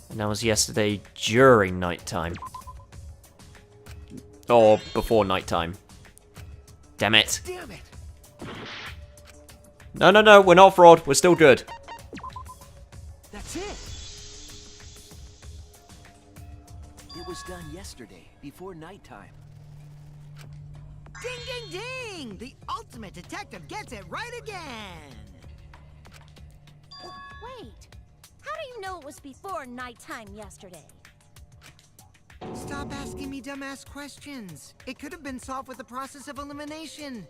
And that was yesterday during nighttime. Or before nighttime. Damn it. Damn it! No, we're not fraud. We're still good. That's it! It was done yesterday, before nighttime. Ding, ding, ding! The ultimate detective gets it right again! Wait, how do you know it was before nighttime yesterday? Stop asking me dumbass questions. It could have been solved with the process of elimination.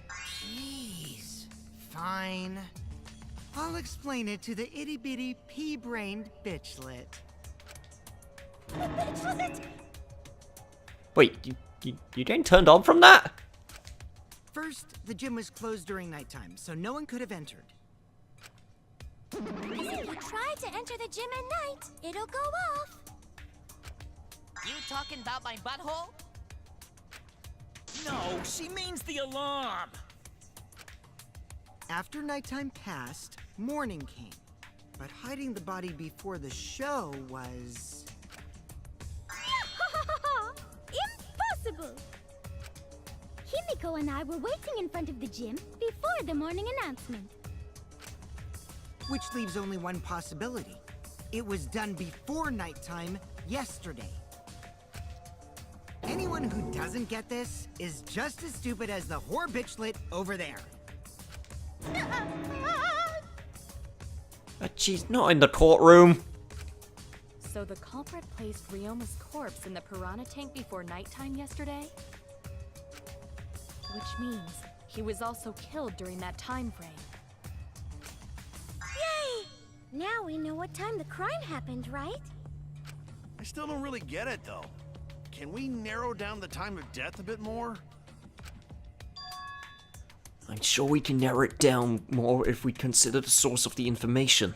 Jeez. Fine. I'll explain it to the itty-bitty pea-brained bitchlet. Wait, you getting turned on from that? First, the gym was closed during nighttime, so no one could have entered. If you try to enter the gym at night, it'll go off. You talking about my butthole? No, she means the alarm! After nighttime passed, morning came. But hiding the body before the show was... Impossible! Himiko and I were waiting in front of the gym before the morning announcement. Which leaves only one possibility. It was done before nighttime yesterday. Anyone who doesn't get this is just as stupid as the whore bitchlet over there. She's not in the courtroom. So the culprit placed Ryoma's corpse in the piranha tank before nighttime yesterday? Which means he was also killed during that time frame. Yay! Now we know what time the crime happened, right? I still don't really get it, though. Can we narrow down the time of death a bit more? I'm sure we can narrow it down more if we consider the source of the information.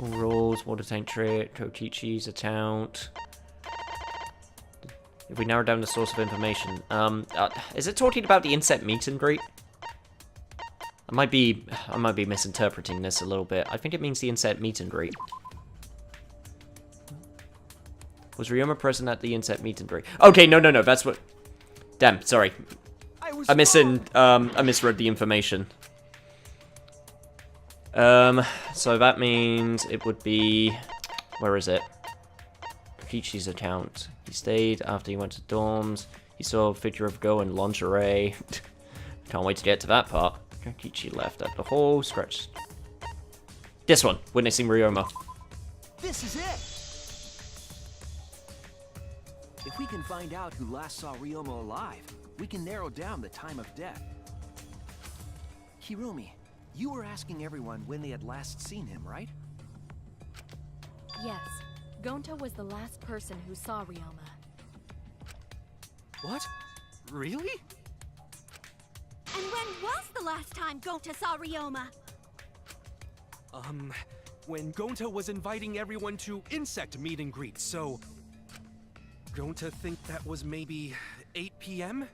Rules, water tank trick, Kokichi's account. If we narrow down the source of information, is it talking about the insect meet and greet? I might be misinterpreting this a little bit. I think it means the insect meet and greet. Was Ryoma present at the insect meet and greet? Okay, no, that's what... Damn, sorry. I misread the information. So that means it would be... Where is it? Kichi's account. He stayed after he went to dorms. He saw a figure of Go in lingerie. Can't wait to get to that part. Kichi left at the hall, scratched. This one, witnessing Ryoma. This is it! If we can find out who last saw Ryoma alive, we can narrow down the time of death. Hirumi, you were asking everyone when they had last seen him, right? Yes, Gonta was the last person who saw Ryoma. What? Really? And when was the last time Gonta saw Ryoma? When Gonta was inviting everyone to insect meet and greet, so... Gonta think that was maybe 8 p.m.?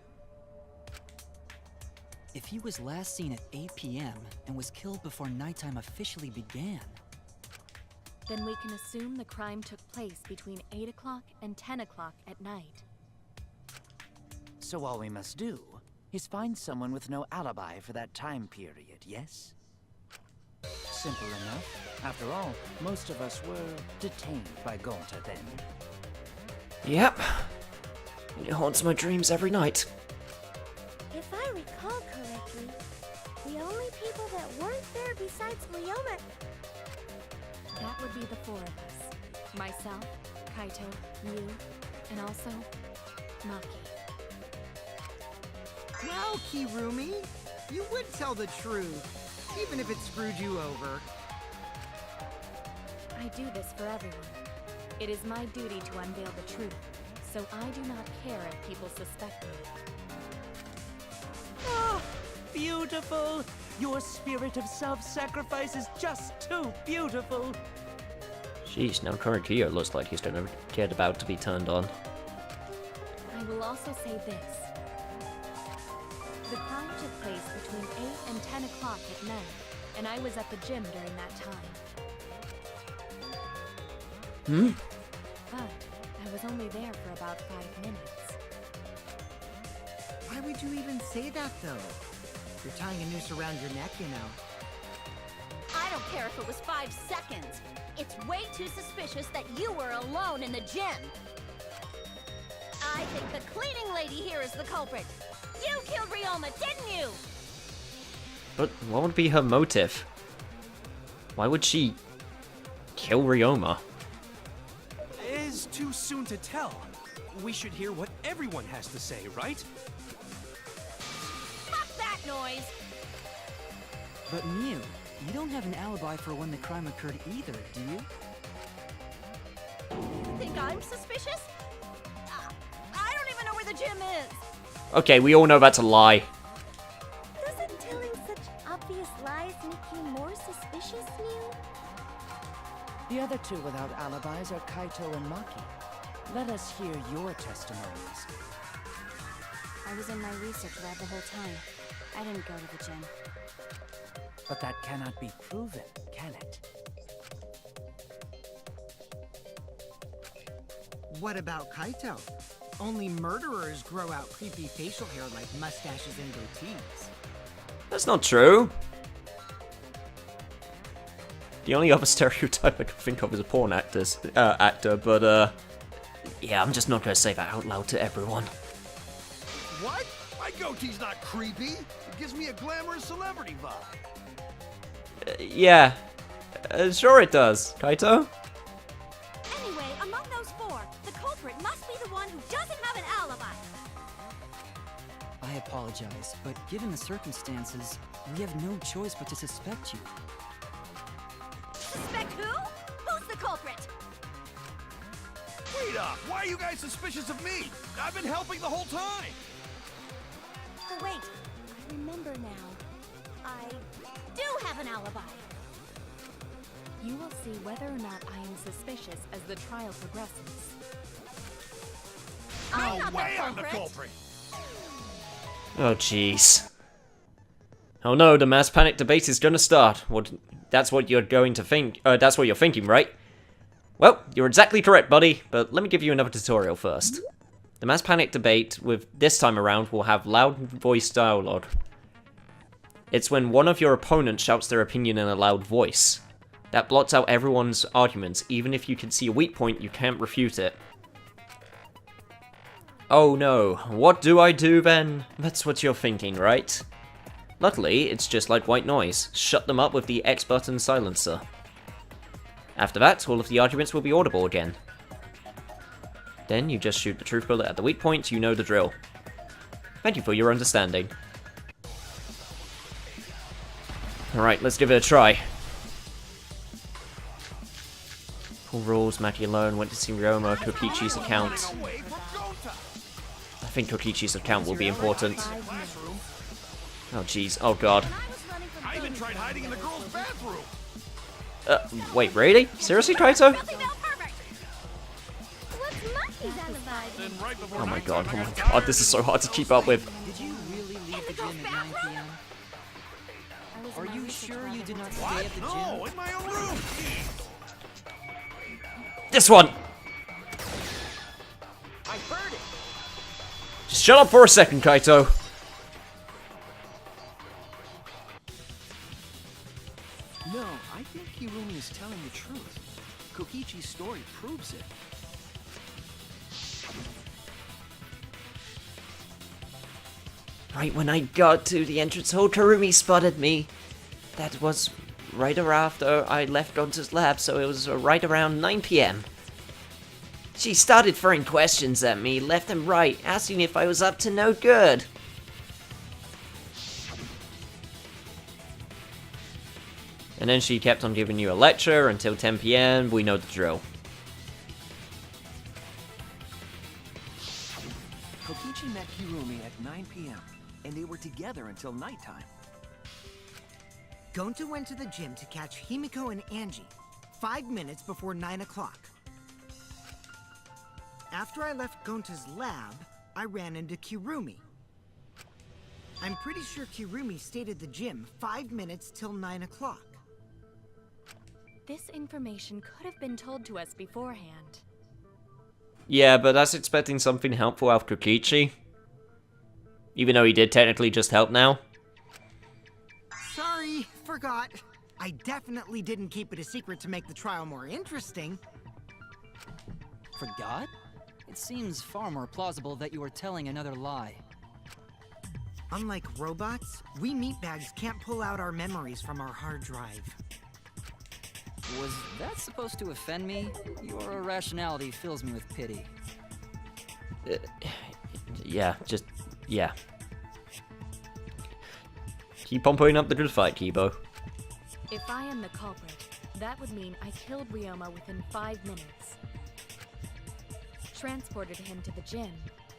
If he was last seen at 8 p.m. and was killed before nighttime officially began... Then we can assume the crime took place between 8 o'clock and 10 o'clock at night. So all we must do is find someone with no alibi for that time period, yes? Simple enough. After all, most of us were detained by Gonta then. Yep. It haunts my dreams every night. If I recall correctly, the only people that weren't there besides Ryoma... That would be the four of us. Myself, Kaito, you, and also Maki. Wow, Kirumi! You would tell the truth, even if it screwed you over. I do this for everyone. It is my duty to unveil the truth, so I do not care if people suspect me. Oh, beautiful! Your spirit of self-sacrifice is just too beautiful! Jeez, now Kurakiyo looks like he's gonna get about to be turned on. I will also say this. The crime took place between 8 and 10 o'clock at night, and I was at the gym during that time. But I was only there for about 5 minutes. Why would you even say that, though? You're tying a noose around your neck, you know. I don't care if it was 5 seconds. It's way too suspicious that you were alone in the gym. I think the cleaning lady here is the culprit. You killed Ryoma, didn't you? But what would be her motive? Why would she kill Ryoma? It is too soon to tell. We should hear what everyone has to say, right? Fuck that noise! But Mew, you don't have an alibi for when the crime occurred either, do you? You think I'm suspicious? I don't even know where the gym is. Okay, we all know that's a lie. Doesn't telling such obvious lies make you more suspicious, Mew? The other two without alibis are Kaito and Maki. Let us hear your testimonies. I was in my research lab the whole time. I didn't go to the gym. But that cannot be proven, can it? What about Kaito? Only murderers grow out creepy facial hair like mustaches and goatees. That's not true. The only other stereotype I can think of is a porn actor, but yeah, I'm just not gonna say that out loud to everyone. What? My goatee's not creepy. It gives me a glamorous celebrity vibe. Yeah, sure it does, Kaito. Anyway, among those 4, the culprit must be the one who doesn't have an alibi. I apologize, but given the circumstances, we have no choice but to suspect you. Suspect who? Who's the culprit? Wait up! Why are you guys suspicious of me? I've been helping the whole time! Oh, wait. I remember now. I do have an alibi. You will see whether or not I am suspicious as the trial progresses. I'm No not way the I'm the culprit. culprit! Oh jeez. Oh no, the mass panic debate is gonna start. That's what you're going to think. That's what you're thinking, right? Well, you're exactly correct, buddy, but let me give you another tutorial first. The mass panic debate, with this time around, will have loud voice dialogue. It's when one of your opponents shouts their opinion in a loud voice. That blots out everyone's arguments. Even if you can see a weak point, you can't refute it. Oh no, what do I do then? That's what you're thinking, right? Luckily, it's just like white noise. Shut them up with the X button silencer. After that, all of the arguments will be audible again. Then you just shoot the truth bullet at the weak point, you know the drill. Thank you for your understanding. Alright, let's give it a try. Full rules, Maki alone went to see Ryoma, Kokichi's account. I think Kokichi's account will be important. Oh jeez, oh god. I even tried hiding in the girls' bathroom! Wait, really? Seriously, Kaito? What's Maki's alibi? Then right before Oh my nighttime, god, I got tired this is so and hard to keep up with. Did you really leave the gym at 9 p.m.? Are you sure you did not stay What? at the gym? No, in my own room! This one! I heard it. Just shut up for a second, Kaito. No, I think Kirumi is telling the truth. Kokichi's story proves it. Right when I got to the entrance hole, Kirumi spotted me. That was right after I left Gonta's lab, so it was right around 9 p.m. She started throwing questions at me, left and right, asking if I was up to no good. And then she kept on giving you a lecture until 10 p.m. We know the drill. Kokichi met Kirumi at 9 p.m., and they were together until nighttime. Gonta went to the gym to catch Himiko and Angie 5 minutes before 9 o'clock. After I left Gonta's lab, I ran into Kirumi. I'm pretty sure Kirumi stayed at the gym 5 minutes till 9 o'clock. This information could have been told to us beforehand. Yeah, but that's expecting something helpful out of Kokichi. Even though he did technically just help now. Sorry, forgot. I definitely didn't keep it a secret to make the trial more interesting. Forgot? It seems far more plausible that you were telling another lie. Unlike robots, we meatbags can't pull out our memories from our hard drive. Was that supposed to offend me? Your irrationality fills me with pity. Yeah, just... yeah. Keep on putting up the good fight, Kibo. If I am the culprit, that would mean I killed Ryoma within 5 minutes. Transported him to the gym,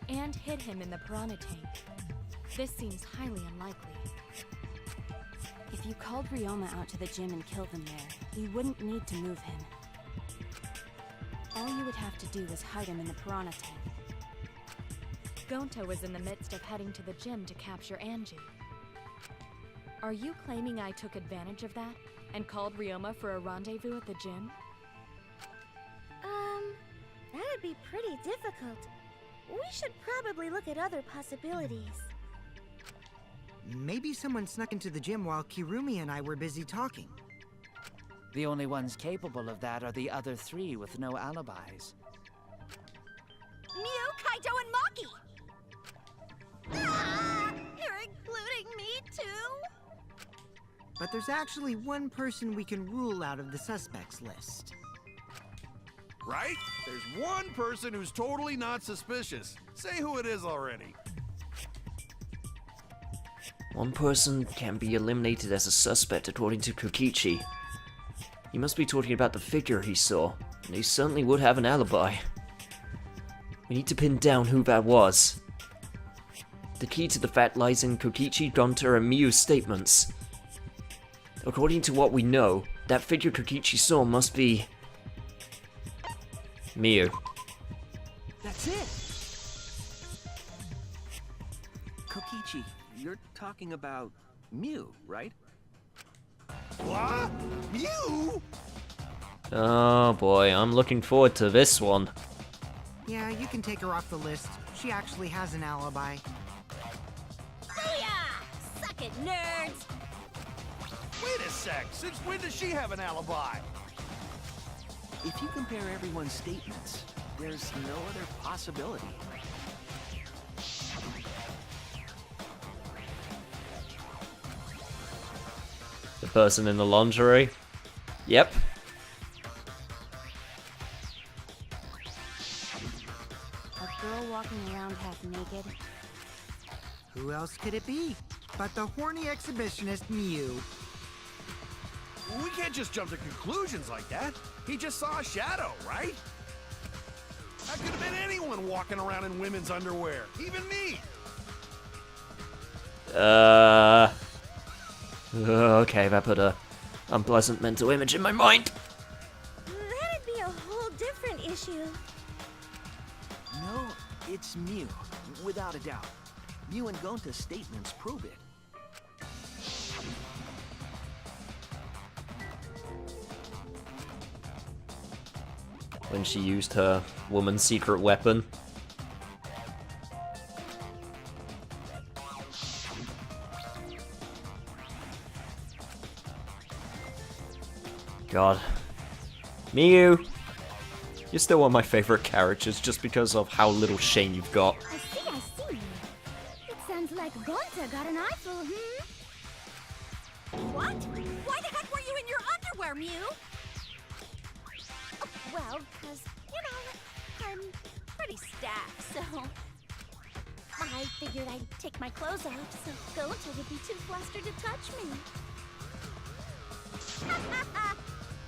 and hid him in the piranha tank. This seems highly unlikely. If you called Ryoma out to the gym and killed him there, you wouldn't need to move him. All you would have to do is hide him in the piranha tank. Gonta was in the midst of heading to the gym to capture Angie. Are you claiming I took advantage of that and called Ryoma for a rendezvous at the gym? That'd be pretty difficult. We should probably look at other possibilities. Maybe someone snuck into the gym while Kirumi and I were busy talking. The only ones capable of that are the other 3 with no alibis. Mew, Kaito, and Maki! Ah, you're including me too? But there's actually one person we can rule out of the suspects list. Right? There's one person who's totally not suspicious. Say who it is already. One person can be eliminated as a suspect according to Kokichi. He must be talking about the figure he saw, and he certainly would have an alibi. We need to pin down who that was. The key to the fact lies in Kokichi, Gonta, and Miyu's statements. According to what we know, that figure Kokichi saw must be... Miyu. That's it! Kokichi, you're talking about Mew, right? What? You? Oh boy, I'm looking forward to this one. Yeah, you can take her off the list. She actually has an alibi. Booyah! Suck it, nerds! Wait a sec. Since when does she have an alibi? If you compare everyone's statements, there's no other possibility. The person in the lingerie? Yep. A girl walking around half naked. Who else could it be but the horny exhibitionist Mew? We can't just jump to conclusions like that. He just saw a shadow, right? That could have been anyone walking around in women's underwear, even me. Okay, that put a unpleasant mental image in my mind. That'd be a whole different issue. No, it's Mew, without a doubt. Mew and Gonta's statements prove it. When she used her woman's secret weapon. God. Miyu! You're still one of my favorite characters just because of how little shame you've got. I see. It sounds like Gonta got an eyeful, What? Why the heck were you in your underwear, Mew? Oh, well, because, I'm pretty stacked, so... I figured I'd take my clothes off so Gonta would be too flustered to touch me.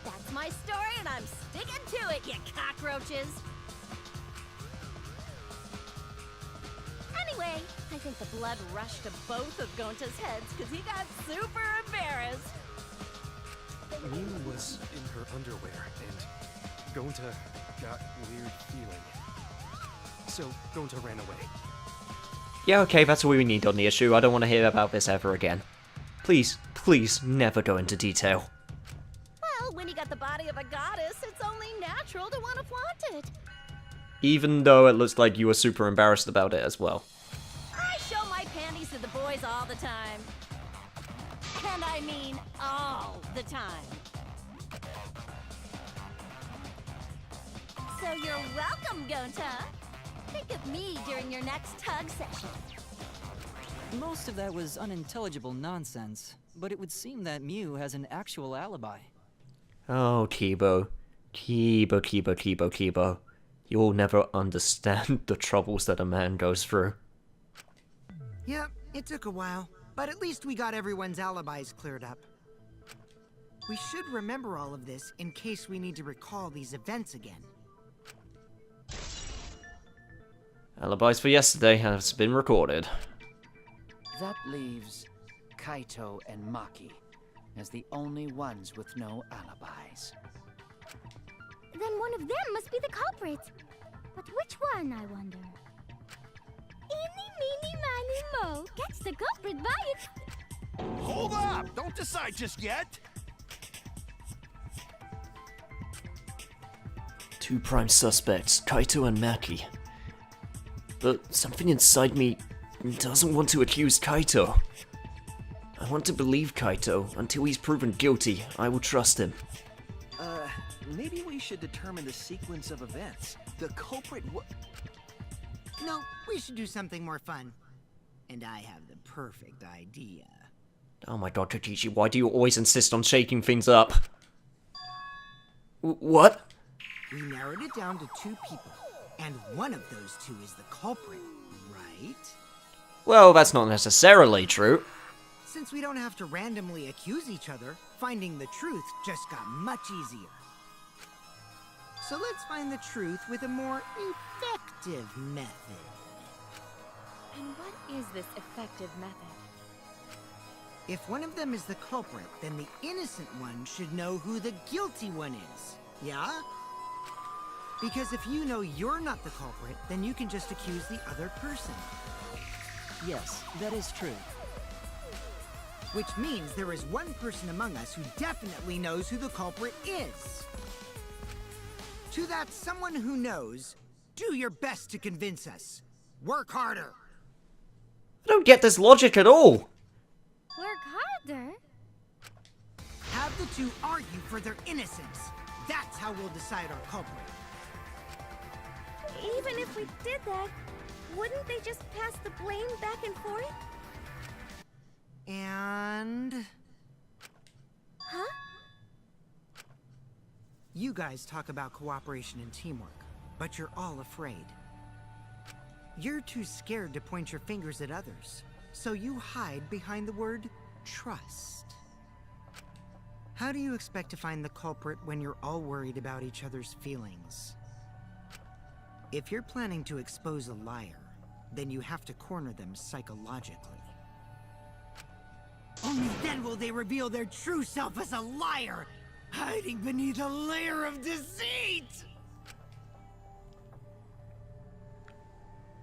That's my story, and I'm sticking to it, you cockroaches! Anyway, I think the blood rushed to both of Gonta's heads because he got super embarrassed. Mew was in her underwear, and Gonta got weird feeling. So Gonta ran away. Yeah, okay, that's all we need on the issue. I don't want to hear about this ever again. Please, please, never go into detail. Well, when you got the body of a goddess, it's only natural to want to flaunt it. Even though it looks like you were super embarrassed about it as well. I show my panties to the boys all the time. And I mean all the time. So you're welcome, Gonta. Think of me during your next tug session. Most of that was unintelligible nonsense, but it would seem that Mew has an actual alibi. Oh, Kibo. Kibo. You'll never understand the troubles that a man goes through. Yep, it took a while, but at least we got everyone's alibis cleared up. We should remember all of this in case we need to recall these events again. Alibis for yesterday has been recorded. That leaves Kaito and Maki as the only ones with no alibis. Then one of them must be the culprit. But which one, I wonder? Eeny, meeny, miny, mo. Catch the culprit by it. Hold up! Don't decide just yet! Two prime suspects, Kaito and Maki. But something inside me doesn't want to accuse Kaito. I want to believe Kaito. Until he's proven guilty, I will trust him. Maybe we should determine the sequence of events. The culprit No, we should do something more fun. And I have the perfect idea. Oh my god, Kokichi, why do you always insist on shaking things up? What? We narrowed it down to 2 people, and one of those 2 is the culprit, right? Well, that's not necessarily true. Since we don't have to randomly accuse each other, finding the truth just got much easier. So let's find the truth with a more effective method. And what is this effective method? If one of them is the culprit, then the innocent one should know who the guilty one is. Yeah? Because if you know you're not the culprit, then you can just accuse the other person. Yes, that is true. Which means there is one person among us who definitely knows who the culprit is. To that someone who knows, do your best to convince us. Work harder. I don't get this logic at all. Work harder? Have the 2 argue for their innocence. That's how we'll decide our culprit. Even if we did that, wouldn't they just pass the blame back and forth? And... Huh? You guys talk about cooperation and teamwork, but you're all afraid. You're too scared to point your fingers at others, so you hide behind the word trust. How do you expect to find the culprit when you're all worried about each other's feelings? If you're planning to expose a liar, then you have to corner them psychologically. Only then will they reveal their true self as a liar, hiding beneath a layer of deceit!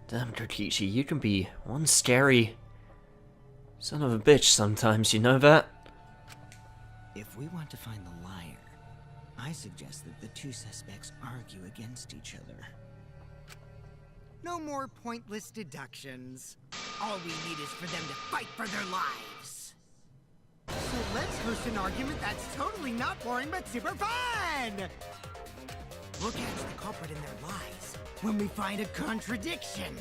Damn, Kokichi, you can be one scary son of a bitch sometimes, you know that? If we want to find the liar, I suggest that the 2 suspects argue against each other. No more pointless deductions. All we need is for them to fight for their lives. So let's host an argument that's totally not boring but super fun! We'll catch the culprit in their lies when we find a contradiction.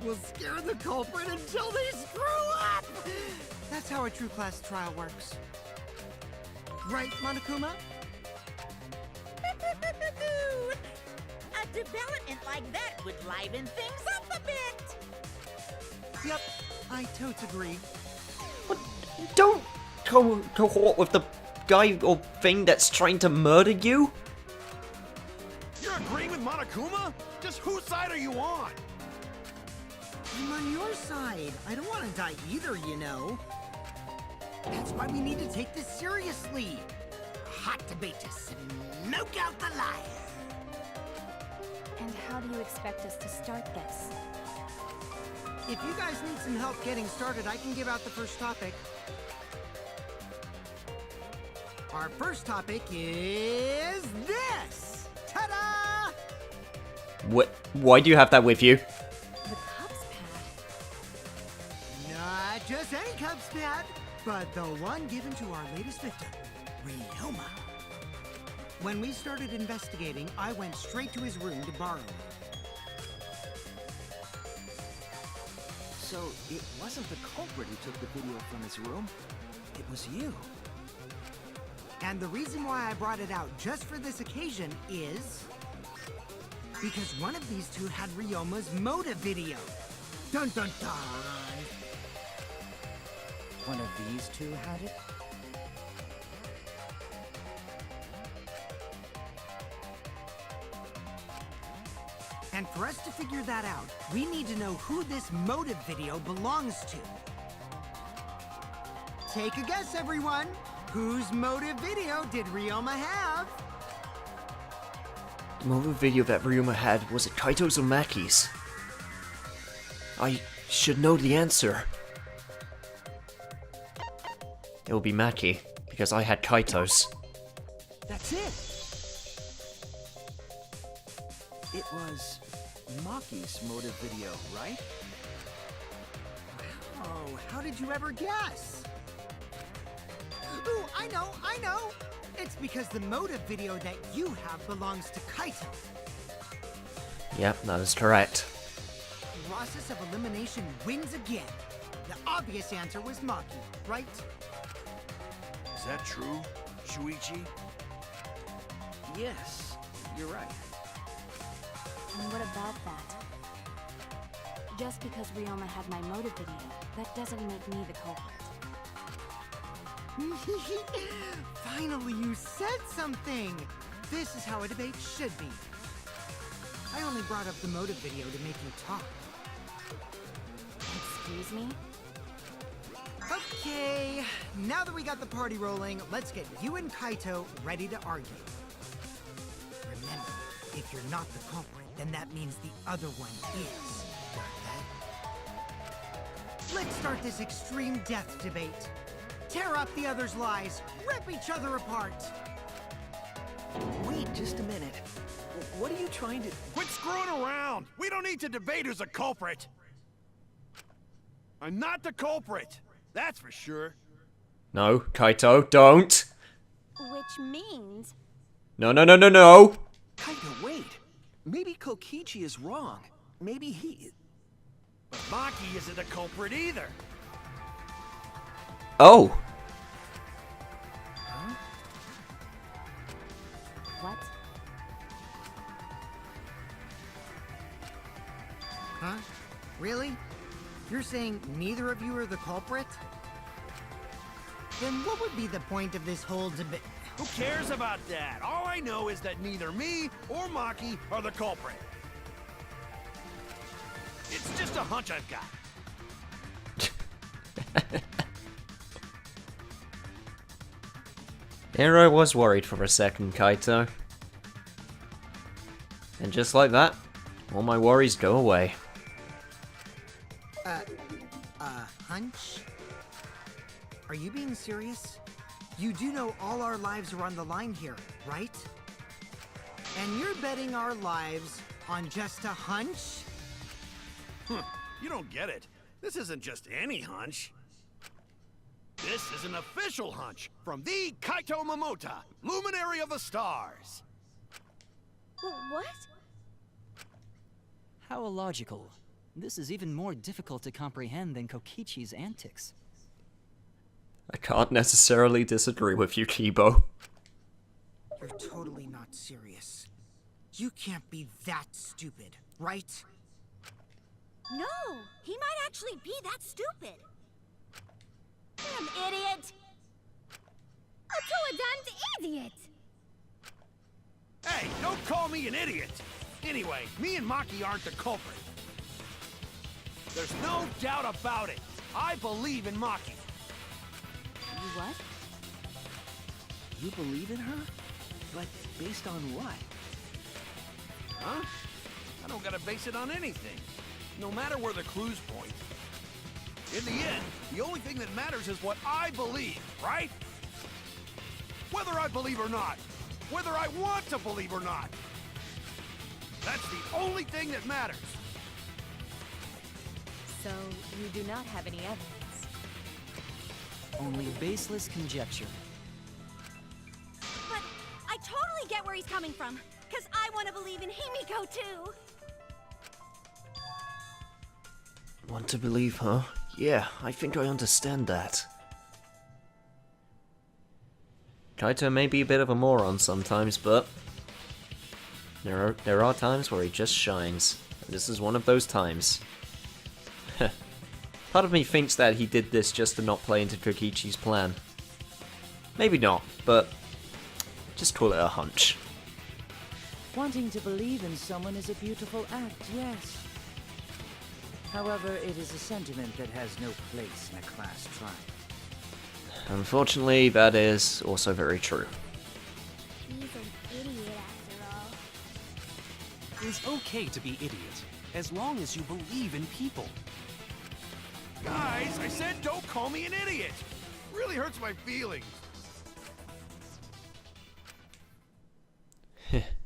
We'll scare the culprit until they screw up! That's how a true class trial works. Right, Monokuma? A development like that would liven things up a bit. Yep, I totes agree. What? Don't cohort with the guy or thing that's trying to murder you? You're agreeing with Monokuma? Just whose side are you on? I'm on your side. I don't want to die either, you know. That's why we need to take this seriously. A hot debate to smoke out the liar. And how do you expect us to start this? If you guys need some help getting started, I can give out the first topic. Our first topic is this! Ta-da! What? Why do you have that with you? The Cubs pad. Not just any Cubs pad, but the one given to our latest victim, Ryoma. When we started investigating, I went straight to his room to borrow it. So it wasn't the culprit who took the video from his room. It was you. And the reason why I brought it out just for this occasion is because one of these two had Ryoma's motive video. Dun dun dun! One of these two had it? And for us to figure that out, we need to know who this motive video belongs to. Take a guess, everyone! Whose motive video did Ryoma have? The motive video that Ryoma had, was it Kaito's or Maki's? I should know the answer. It will be Maki, because I had Kaito's. That's it. It was Maki's motive video, right? Oh, how did you ever guess? Ooh, I know! It's because the motive video that you have belongs to Kaito. Yep, that is correct. Process of elimination wins again. The obvious answer was Maki, right? Is that true, Shuichi? Yes, you're right. And what about that? Just because Ryoma had my motive video, that doesn't make me the culprit. Finally, you said something! This is how a debate should be. I only brought up the motive video to make you talk. Excuse me? Okay, now that we got the party rolling, let's get you and Kaito ready to argue. Remember, if you're not the culprit, then that means the other one is. Got that? Let's start this extreme death debate. Tear up the other's lies, rip each other apart. Wait just a minute. What are you trying to... Quit screwing around! We don't need to debate who's a culprit! I'm not the culprit! That's for sure. No, Kaito, don't! Which means... No. No! Kaito, wait. Maybe Kokichi is wrong. Maybe he... But Maki isn't a culprit either. Oh! Huh? What? Huh? Really? You're saying neither of you are the culprit? Then what would be the point of this whole debate? Who cares about that? All I know is that neither me or Maki are the culprit. It's just a hunch I've got. Here I was worried for a second, Kaito. And just like that, all my worries go away. Hunch? Are you being serious? You do know all our lives are on the line here, right? And you're betting our lives on just a hunch? You don't get it. This isn't just any hunch. This is an official hunch from the Kaito Momota, luminary of the stars. What? How illogical. This is even more difficult to comprehend than Kokichi's antics. I can't necessarily disagree with you, Kibo. You're totally not serious. You can't be that stupid, right? No, he might actually be that stupid. Damn idiot! A two-a-damned idiot! Hey, don't call me an idiot! Anyway, me and Maki aren't the culprit. There's no doubt about it. I believe in Maki. You what? You believe in her? But based on what? Huh? I don't gotta base it on anything. no matter where the clues point. In the end, the only thing that matters is what I believe, right? Whether I believe or not. Whether I want to believe or not. That's the only thing that matters. So, you do not have any evidence? Only baseless conjecture. But I totally get where he's coming from, because I want to believe in Himiko too. Want to believe, huh? Yeah, I think I understand that. Kaito may be a bit of a moron sometimes, but there are times where he just shines. And this is one of those times. Part of me thinks that he did this just to not play into Kokichi's plan. Maybe not, but just call it a hunch. Wanting to believe in someone is a beautiful act, yes. However, it is a sentiment that has no place in a class trial. Unfortunately, that is also very true. He's an idiot after all. It's okay to be idiot, as long as you believe in people. Guys, I said don't call me an idiot. Really hurts my feelings.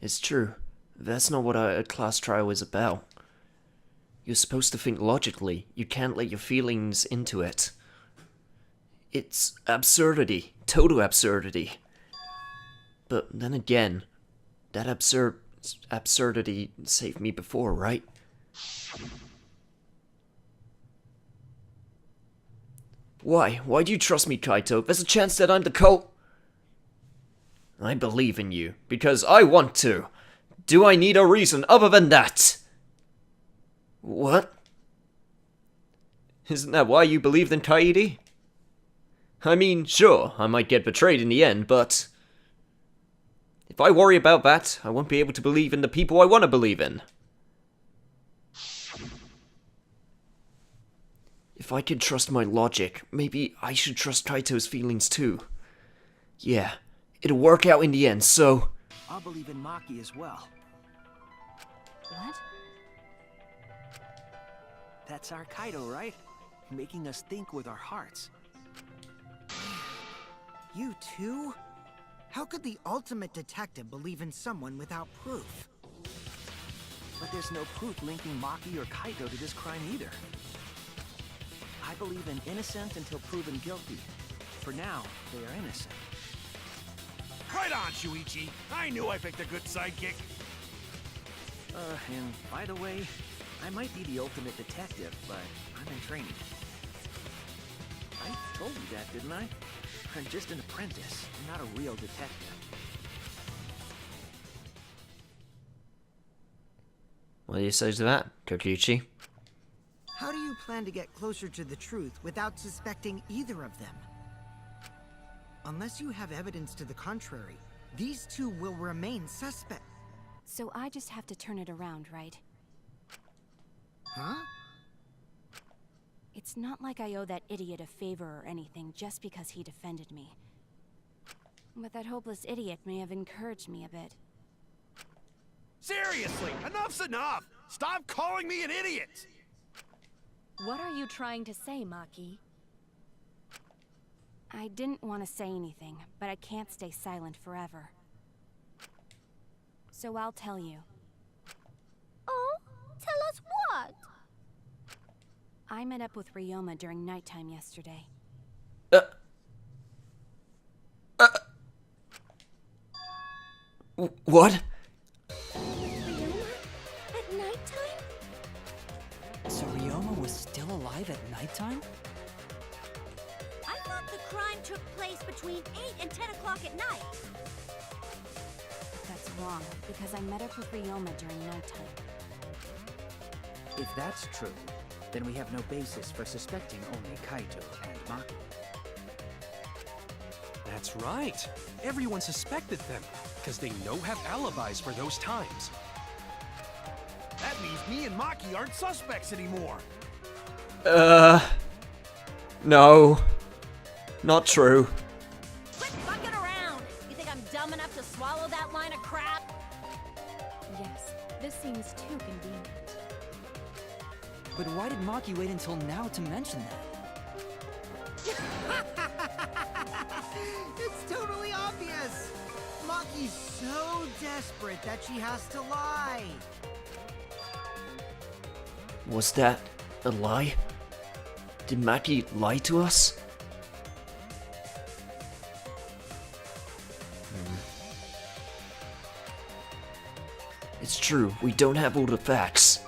It's true. That's not what a class trial is about. You're supposed to think logically. You can't let your feelings into it. It's absurdity. Total absurdity. But then again, that absurdity saved me before, right? Why? Why do you trust me, Kaito? There's a chance that I'm the cult. I believe in you, because I want to. Do I need a reason other than that? What? Isn't that why you believed in Kaede? I mean, sure, I might get betrayed in the end, but if I worry about that, I won't be able to believe in the people I want to believe in. If I can trust my logic, maybe I should trust Kaito's feelings too. Yeah, it'll work out in the end, so... I'll believe in Maki as well. What? That's our Kaido, right? Making us think with our hearts. You too? How could the ultimate detective believe in someone without proof? But there's no proof linking Maki or Kaido to this crime either. I believe in innocent until proven guilty. For now, they are innocent. Right on, Shuichi. I knew I picked a good sidekick. And by the way, I might be the ultimate detective, but I'm in training. I told you that, didn't I? I'm just an apprentice, not a real detective. What do you say to that, Kokichi? How do you plan to get closer to the truth without suspecting either of them? Unless you have evidence to the contrary, these two will remain suspect. So I just have to turn it around, right? Huh? It's not like I owe that idiot a favor or anything just because he defended me. But that hopeless idiot may have encouraged me a bit. Seriously, enough's enough! Stop calling me an idiot! What are you trying to say, Maki? I didn't want to say anything, but I can't stay silent forever. So I'll tell you. Oh? Tell us what? I met up with Ryoma during nighttime yesterday. What? Ryoma? At nighttime? So Ryoma was still alive at nighttime? I thought the crime took place between 8 and 10 o'clock at night. That's wrong, because I met up with Ryoma during nighttime. If that's true, then we have no basis for suspecting only Kaito and Maki. That's right. Everyone suspected them, because they have alibis for those times. That means me and Maki aren't suspects anymore. No. Not true. Quit fucking around! You think I'm dumb enough to swallow that line of crap? Yes, this seems too convenient. But why did Maki wait until now to mention that? It's totally obvious! Maki's so desperate that she has to lie. Was that a lie? Did Maki lie to us? It's true, we don't have all the facts.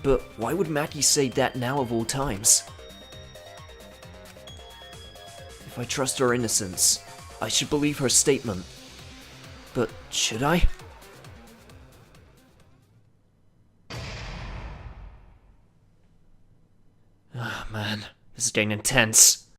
But why would Maki say that now of all times? If I trust her innocence, I should believe her statement. But should I? Ah, man, this is getting intense.